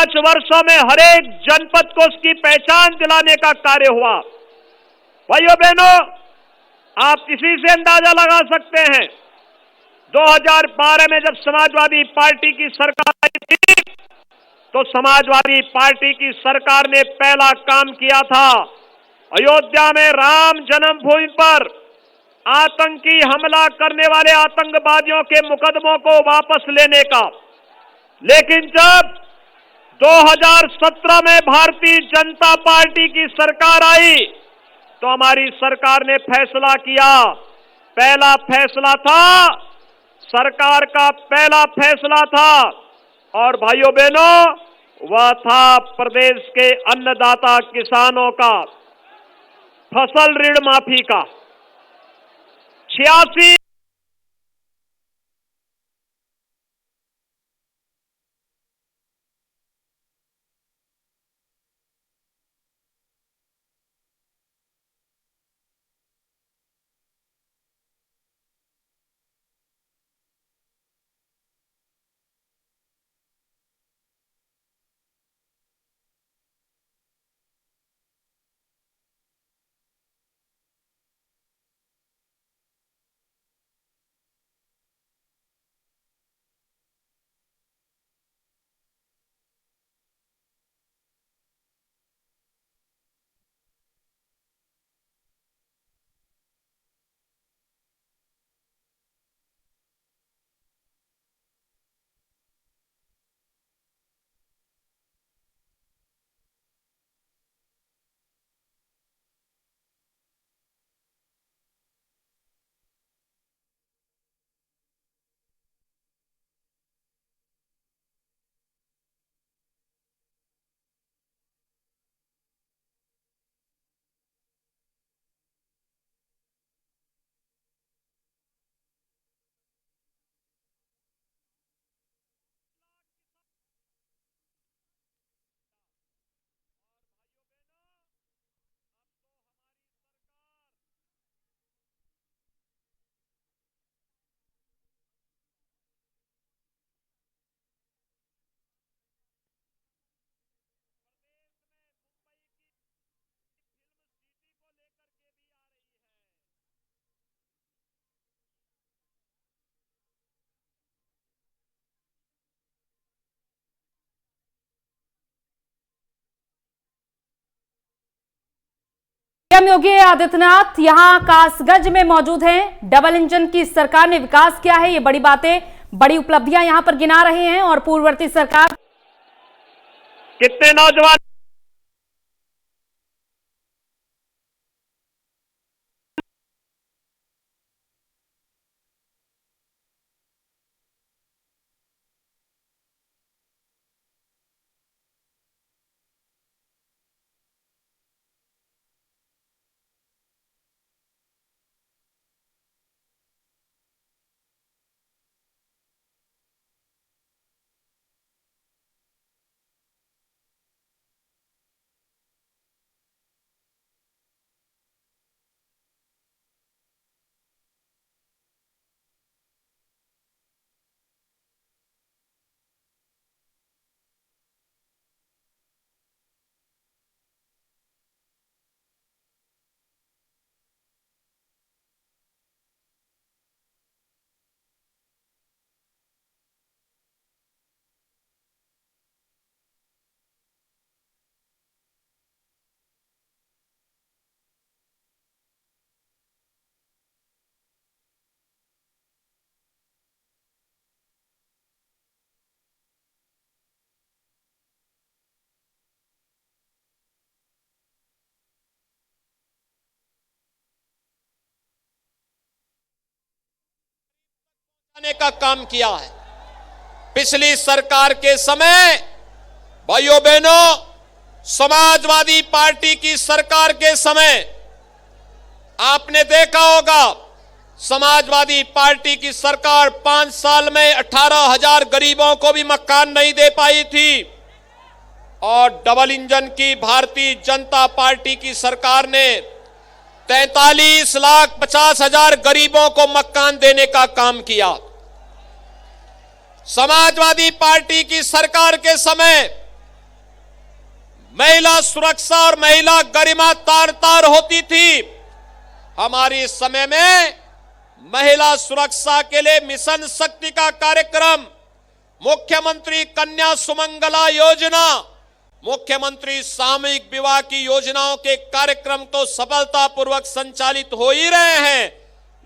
5 वर्षों में हर एक जनपद को उसकी पहचान दिलाने का कार्य हुआ। भाइयों बहनों, आप इसी से अंदाजा लगा सकते हैं 2012 में जब समाजवादी पार्टी की सरकार आई थी तो समाजवादी पार्टी की सरकार ने पहला काम किया था अयोध्या में राम जन्मभूमि पर आतंकी हमला करने वाले आतंकवादियों के मुकदमों को वापस लेने का। लेकिन जब 2017 में भारतीय जनता पार्टी की सरकार आई तो हमारी सरकार ने फैसला किया, पहला फैसला था, सरकार का पहला फैसला था और भाइयों बहनों वह था प्रदेश के अन्नदाता किसानों का फसल ऋण माफी का 86। सीएम योगी आदित्यनाथ यहां कासगंज में मौजूद हैं। डबल इंजन की सरकार ने विकास किया है, ये बड़ी बातें, बड़ी उपलब्धियां यहां पर गिना रहे हैं और पूर्ववर्ती सरकार कितने नौजवान का काम किया है। पिछली सरकार के समय भाइयों बहनों, समाजवादी पार्टी की सरकार के समय आपने देखा होगा समाजवादी पार्टी की सरकार 5 साल में 18,000 गरीबों को भी मकान नहीं दे पाई थी और डबल इंजन की भारतीय जनता पार्टी की सरकार ने 43,50,000 गरीबों को मकान देने का काम किया। समाजवादी पार्टी की सरकार के समय महिला सुरक्षा और महिला गरिमा तार तार होती थी। हमारी समय में महिला सुरक्षा के लिए मिशन शक्ति का कार्यक्रम, मुख्यमंत्री कन्या सुमंगला योजना, मुख्यमंत्री सामूहिक विवाह की योजनाओं के कार्यक्रम तो सफलतापूर्वक संचालित हो ही रहे हैं,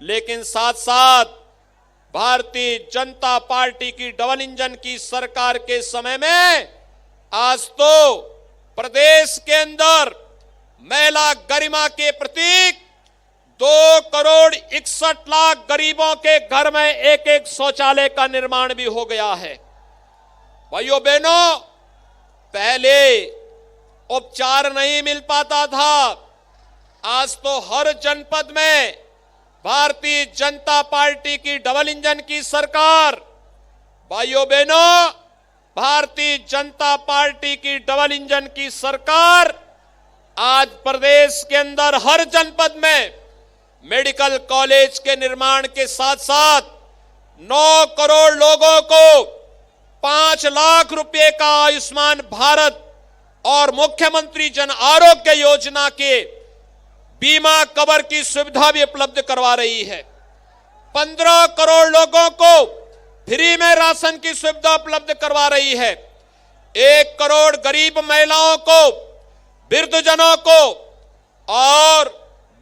लेकिन साथ साथ भारतीय जनता पार्टी की डबल इंजन की सरकार के समय में आज तो प्रदेश के अंदर महिला गरिमा के प्रतीक 2,61,00,000 गरीबों के घर में एक एक शौचालय का निर्माण भी हो गया है। भाइयों बहनों, पहले उपचार नहीं मिल पाता था, आज तो हर जनपद में भारतीय जनता पार्टी की डबल इंजन की सरकार, भाइयों बहनों, भारतीय जनता पार्टी की डबल इंजन की सरकार आज प्रदेश के अंदर हर जनपद में मेडिकल कॉलेज के निर्माण के साथ साथ 9 करोड़ लोगों को 5 लाख रुपए का आयुष्मान भारत और मुख्यमंत्री जन आरोग्य योजना के बीमा कवर की सुविधा भी उपलब्ध करवा रही है। 15 करोड़ लोगों को फ्री में राशन की सुविधा उपलब्ध करवा रही है। 1 करोड़ गरीब महिलाओं को, वृद्धजनों को और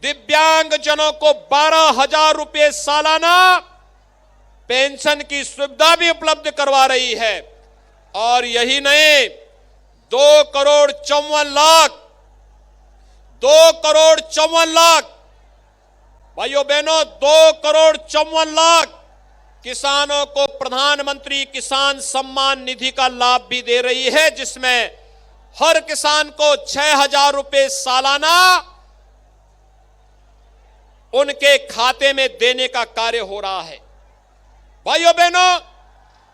दिव्यांग जनों को 12,000 रुपए सालाना पेंशन की सुविधा भी उपलब्ध करवा रही है। और यही नहीं, 2 करोड़ 54 लाख भाइयों बहनों, 2 करोड़ 54 लाख किसानों को प्रधानमंत्री किसान सम्मान निधि का लाभ भी दे रही है, जिसमें हर किसान को 6,000 रुपए सालाना उनके खाते में देने का कार्य हो रहा है। भाइयों बहनों,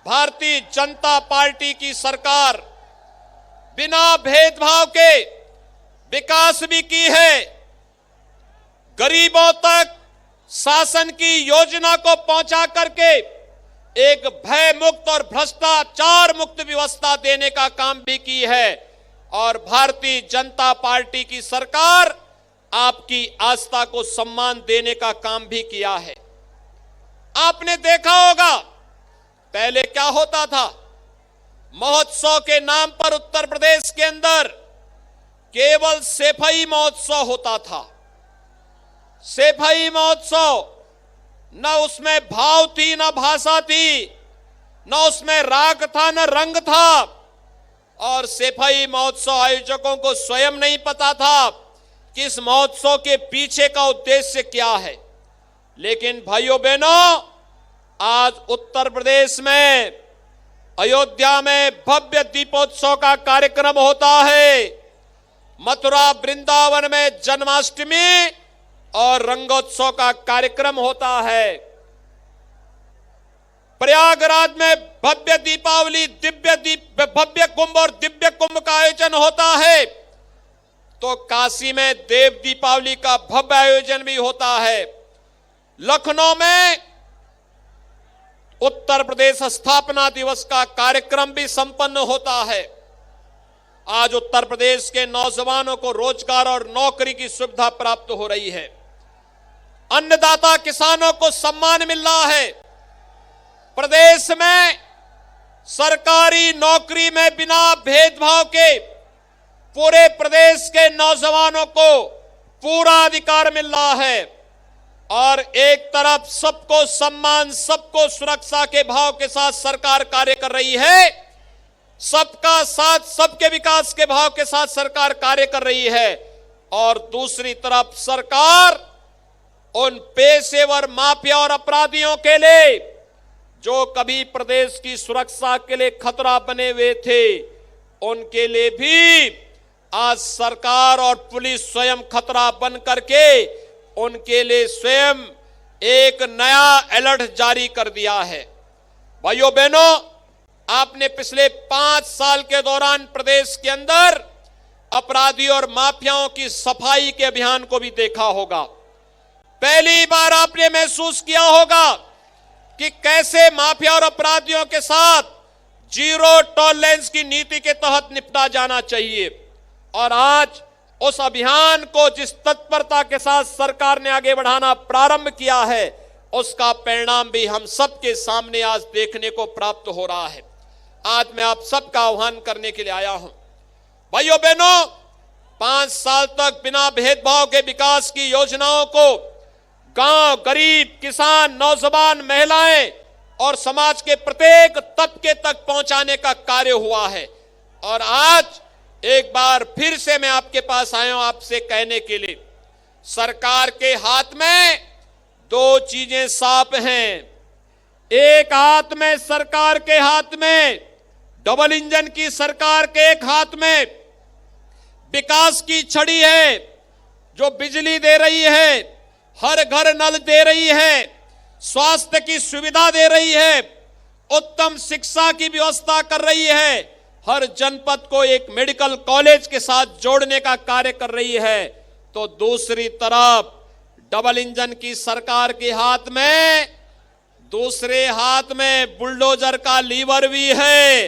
भारतीय जनता पार्टी की सरकार बिना भेदभाव के विकास भी की है। गरीबों तक शासन की योजना को पहुंचा करके एक भय मुक्त और भ्रष्टाचार मुक्त व्यवस्था देने का काम भी की है। और भारतीय जनता पार्टी की सरकार आपकी आस्था को सम्मान देने का काम भी किया है। आपने देखा होगा पहले क्या होता था, महोत्सव के नाम पर उत्तर प्रदेश के अंदर केवल सफाई महोत्सव होता था। सफाई महोत्सव, न उसमें भाव थी, न भाषा थी, न उसमें राग था, न रंग था। और सफाई महोत्सव आयोजकों को स्वयं नहीं पता था कि इस महोत्सव के पीछे का उद्देश्य क्या है। लेकिन भाइयों बहनों, आज उत्तर प्रदेश में अयोध्या में भव्य दीपोत्सव का कार्यक्रम होता है। मथुरा वृंदावन में जन्माष्टमी और रंगोत्सव का कार्यक्रम होता है। प्रयागराज में भव्य दीपावली, भव्य कुंभ और दिव्य कुंभ का आयोजन होता है। तो काशी में देव दीपावली का भव्य आयोजन भी होता है। लखनऊ में उत्तर प्रदेश स्थापना दिवस का कार्यक्रम भी संपन्न होता है। आज उत्तर प्रदेश के नौजवानों को रोजगार और नौकरी की सुविधा प्राप्त हो रही है। अन्नदाता किसानों को सम्मान मिल रहा है। प्रदेश में सरकारी नौकरी में बिना भेदभाव के पूरे प्रदेश के नौजवानों को पूरा अधिकार मिल रहा है। और एक तरफ सबको सम्मान, सबको सुरक्षा के भाव के साथ सरकार कार्य कर रही है, सबका साथ, सबके विकास के भाव के साथ सरकार कार्य कर रही है। और दूसरी तरफ सरकार उन पेशेवर माफिया और अपराधियों के लिए जो कभी प्रदेश की सुरक्षा के लिए खतरा बने हुए थे, उनके लिए भी आज सरकार और पुलिस स्वयं खतरा बन करके उनके लिए स्वयं एक नया अलर्ट जारी कर दिया है। भाइयों बहनों, आपने पिछले 5 साल के दौरान प्रदेश के अंदर अपराधी और माफियाओं की सफाई के अभियान को भी देखा होगा। पहली बार आपने महसूस किया होगा कि कैसे माफिया और अपराधियों के साथ जीरो टॉलरेंस की नीति के तहत निपटा जाना चाहिए। और आज उस अभियान को जिस तत्परता के साथ सरकार ने आगे बढ़ाना प्रारंभ किया है, उसका परिणाम भी हम सबके सामने आज देखने को प्राप्त हो रहा है। आज मैं आप सबका आह्वान करने के लिए आया हूं। भाइयों बहनों, 5 साल तक बिना भेदभाव के विकास की योजनाओं को गांव, गरीब, किसान, नौजवान, महिलाएं और समाज के प्रत्येक तबके तक पहुंचाने का कार्य हुआ है। और आज एक बार फिर से मैं आपके पास आया हूं आपसे कहने के लिए, सरकार के हाथ में 2 चीजें साफ हैं। एक हाथ में सरकार के हाथ में डबल इंजन की सरकार के एक हाथ में विकास की छड़ी है, जो बिजली दे रही है, हर घर नल दे रही है, स्वास्थ्य की सुविधा दे रही है, उत्तम शिक्षा की व्यवस्था कर रही है, हर जनपद को एक मेडिकल कॉलेज के साथ जोड़ने का कार्य कर रही है। तो दूसरी तरफ डबल इंजन की सरकार के हाथ में, दूसरे हाथ में बुलडोजर का लीवर भी है।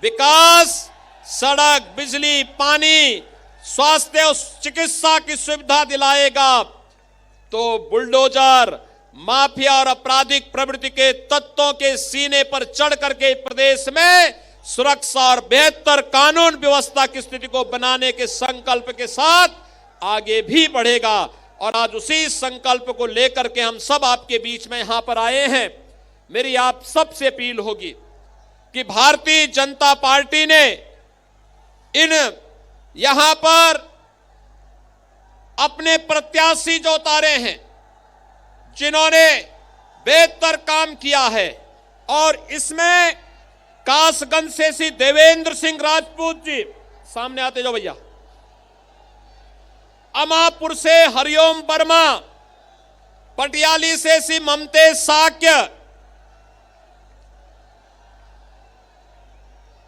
विकास, सड़क, बिजली, पानी, स्वास्थ्य और चिकित्सा की सुविधा दिलाएगा। तो बुलडोजर माफिया और आपराधिक प्रवृत्ति के तत्वों के सीने पर चढ़ करके प्रदेश में सुरक्षा और बेहतर कानून व्यवस्था की स्थिति को बनाने के संकल्प के साथ आगे भी बढ़ेगा। और आज उसी संकल्प को लेकर के हम सब आपके बीच में यहां पर आए हैं। मेरी आप सबसे अपील होगी कि भारतीय जनता पार्टी ने यहां पर अपने प्रत्याशी जो उतारे हैं, जिन्होंने बेहतर काम किया है, और इसमें कासगंज से श्री देवेंद्र सिंह राजपूत जी सामने आते जाओ भैया, अमापुर से हरिओम वर्मा, पटियाली से श्री ममतेज साक्य,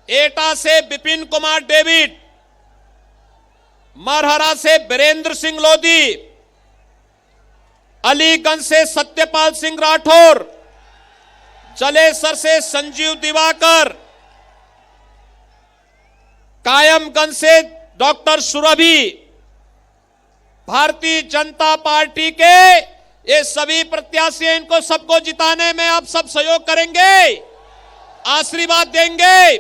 एटा से विपिन कुमार डेविड, मरहरा से बीरेंद्र सिंह लोधी, अलीगंज से सत्यपाल सिंह राठौर, जलेसर से संजीव दिवाकर, कायमगंज से डॉक्टर सुरभि, भारतीय जनता पार्टी के ये सभी प्रत्याशी, इनको सबको जिताने में आप सब सहयोग करेंगे, आशीर्वाद देंगे।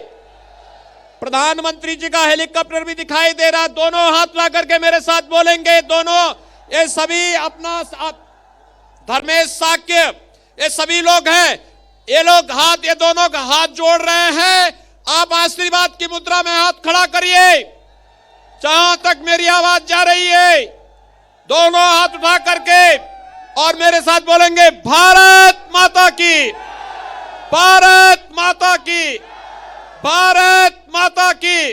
प्रधानमंत्री जी का हेलीकॉप्टर भी दिखाई दे रहा, दोनों हाथ ला करके मेरे साथ बोलेंगे। दोनों ये सभी अपना धर्मेश साक्य, ये सभी लोग हैं, ये लोग हाथ, ये दोनों का हाथ जोड़ रहे हैं। आप आशीर्वाद की मुद्रा में हाथ खड़ा करिए जहां तक मेरी आवाज जा रही है। दोनों हाथ उठा करके और मेरे साथ बोलेंगे, भारत माता की, भारत माता की, भारत माता की।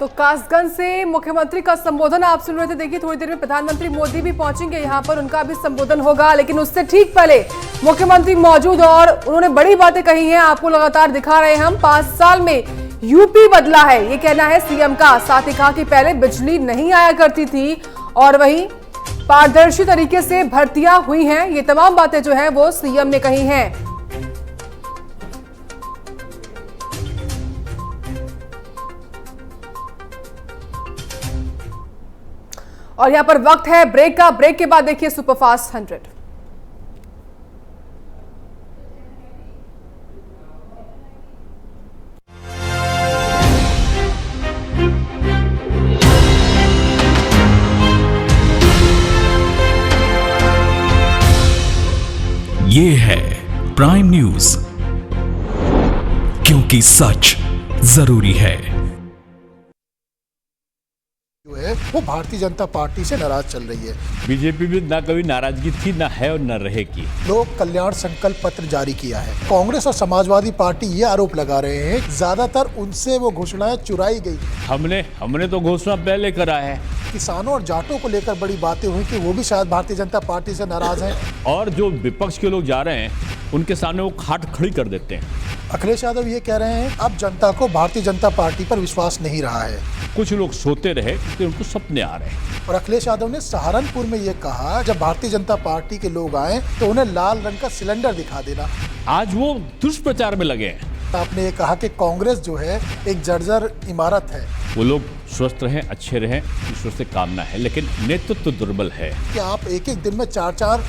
तो कासगंज से मुख्यमंत्री का संबोधन आप सुन रहे थे। देखिए, थोड़ी देर में प्रधानमंत्री मोदी भी पहुंचेंगे यहां पर, उनका भी संबोधन होगा, लेकिन उससे ठीक पहले मुख्यमंत्री मौजूद और उन्होंने बड़ी बातें कही हैं। आपको लगातार दिखा रहे हैं हम, 5 साल में यूपी बदला है, ये कहना है सीएम का। साथ ही कहा कि पहले बिजली नहीं आया करती थी और वहीं पारदर्शी तरीके से भर्तियां हुई हैं। ये तमाम बातें जो है वो सीएम ने कही हैं। और यहां पर वक्त है ब्रेक का। ब्रेक के बाद देखिए सुपरफास्ट 100। ये है प्राइम न्यूज, क्योंकि सच जरूरी है। वो भारतीय जनता पार्टी से नाराज चल रही है। बीजेपी भी ना कभी नाराजगी थी, ना है और ना रहेगी। लोक कल्याण संकल्प पत्र जारी किया है। कांग्रेस और समाजवादी पार्टी ये आरोप लगा रहे हैं ज्यादातर उनसे वो घोषणाएं चुराई गई। हमने तो घोषणा पहले करा है। किसानों और जाटों को लेकर बड़ी बातें हुई कि वो भी शायद भारतीय जनता पार्टी से नाराज हैं। और जो विपक्ष के लोग जा रहे हैं उनके सामने वो खाट खड़ी कर देते हैं। अखिलेश यादव ये कह रहे हैं अब जनता को भारतीय जनता पार्टी पर विश्वास नहीं रहा है कुछ लोग सोते रहे क्योंकि उनको सपने आ रहे हैं। और अखिलेश यादव ने सहारनपुर में ये कहा जब भारतीय जनता पार्टी के लोग आए तो उन्हें लाल रंग का सिलेंडर दिखा देना। आज वो दुष्प्रचार में लगे हैं। आपने ये कहा कि कांग्रेस जो है एक जर्जर इमारत है। वो लोग स्वस्थ रहें, अच्छे रहें, ईश्वर से कामना है, लेकिन नेतृत्व दुर्बल है। कि आप एक एक दिन में 4-4